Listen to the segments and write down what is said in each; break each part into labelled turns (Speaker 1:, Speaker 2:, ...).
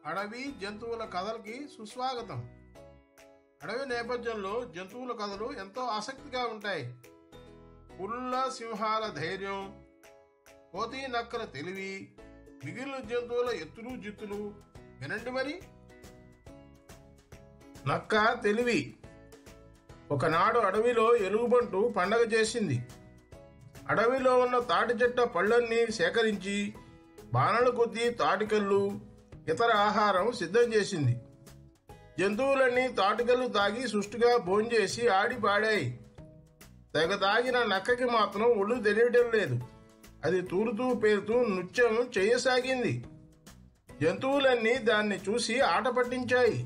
Speaker 1: అడవి జంతువుల కథలకి సుస్వాగతం. అడవి నేపథ్యంలో జంతువుల కథలు ఎంతో ఆసక్తిగా ఉంటాయి. పులుల సింహాల ధైర్యం, కోతి నక్కల తెలివి, మిగిలిన జంతువుల ఎత్తులు జిత్తులు వినండి మరి. నక్క తెలివి. ఒకనాడు అడవిలో ఎలుగుబంటు పండగ చేసింది. అడవిలో ఉన్న తాటి చెట్ల పళ్ళన్నీ సేకరించి బాణల కొద్దీ తాటికల్లు ఇతర ఆహారం సిద్ధం చేసింది. జంతువులన్నీ తాటికల్లు తాగి సుష్టిగా భోంచేసి ఆడి పాడాయి. తెగ తాగిన నక్కకి మాత్రం ఒళ్ళు తెలియటం లేదు. అది తూరుతూ పేరుతూ నృత్యం చేయసాగింది. జంతువులన్నీ దాన్ని చూసి ఆట పట్టించాయి.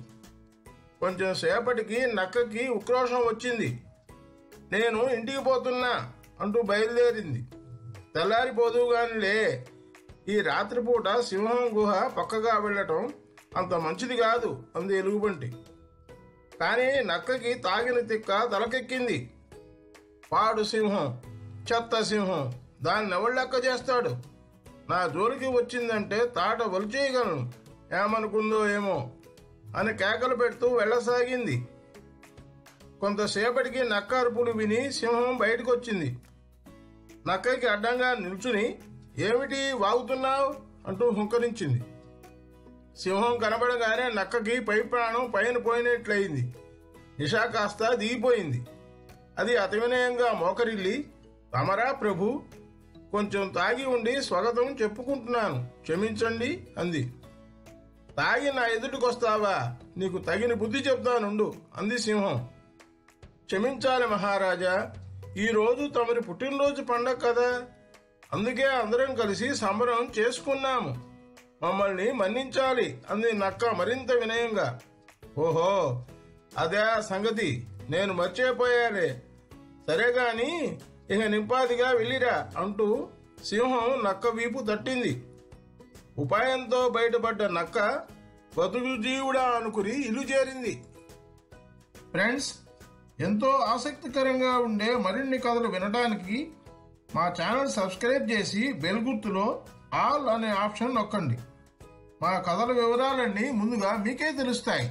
Speaker 1: కొంచెం సేపటికి నక్కకి ఉక్రోషం వచ్చింది. నేను ఇంటికి పోతున్నా అంటూ బయలుదేరింది. తెల్లారిపోదుగానిలే, ఈ రాత్రిపూట సింహం గుహ పక్కగా వెళ్ళటం అంత మంచిది కాదు అంది ఎలుగుబంటి. కానీ నక్కకి తాగిన తిక్క తలకెక్కింది. పాడు సింహం, చెత్త సింహం, దాన్ని ఎవరు లెక్క చేస్తాడు? నా జోలికి వచ్చిందంటే తాట వలిచేయగలను, ఏమనుకుందో ఏమో అని కేకలు పెడుతూ వెళ్ళసాగింది. కొంతసేపటికి నక్క అరుపులు విని సింహం బయటకొచ్చింది. నక్కకి అడ్డంగా నిల్చుని, ఏమిటి వాగుతున్నావు అంటూ హుంకరించింది. సింహం కనబడగానే నక్కకి పై ప్రాణం పైన పోయినట్లయింది. నిషా కాస్త దిగిపోయింది. అది అతి వినయంగా మోకరిల్లి, తమరా ప్రభు, కొంచెం తాగి ఉండి స్వాగతం చెప్పుకుంటున్నాను, క్షమించండి అంది. తాగి నా ఎదుటికొస్తావా? నీకు తగిన బుద్ధి చెప్తానుండు అంది సింహం. క్షమించాలి మహారాజా, ఈరోజు తమరి పుట్టినరోజు పండగ కదా, అందుకే అందరం కలిసి సంబరం చేసుకున్నాము, మమ్మల్ని మన్నించాలి అంది నక్క మరింత వినయంగా. ఓహో, అదే సంగతి, నేను మర్చిపోయాలే. సరేగాని ఇక నింపాదిగా వెళ్ళిరా అంటూ సింహం నక్క వీపు తట్టింది. ఉపాయంతో బయటపడ్డ నక్క బతుకు జీవుడా అనుకుని ఇల్లు చేరింది. ఫ్రెండ్స్, ఎంతో ఆసక్తికరంగా ఉండే మరిన్ని కథలు వినడానికి మా ఛానల్ సబ్స్క్రైబ్ చేసి బెల్ గుర్తులో ఆల్ అనే ఆప్షన్ నొక్కండి. మా కథల వివరాలన్నీ ముందుగా మీకే తెలుస్తాయి.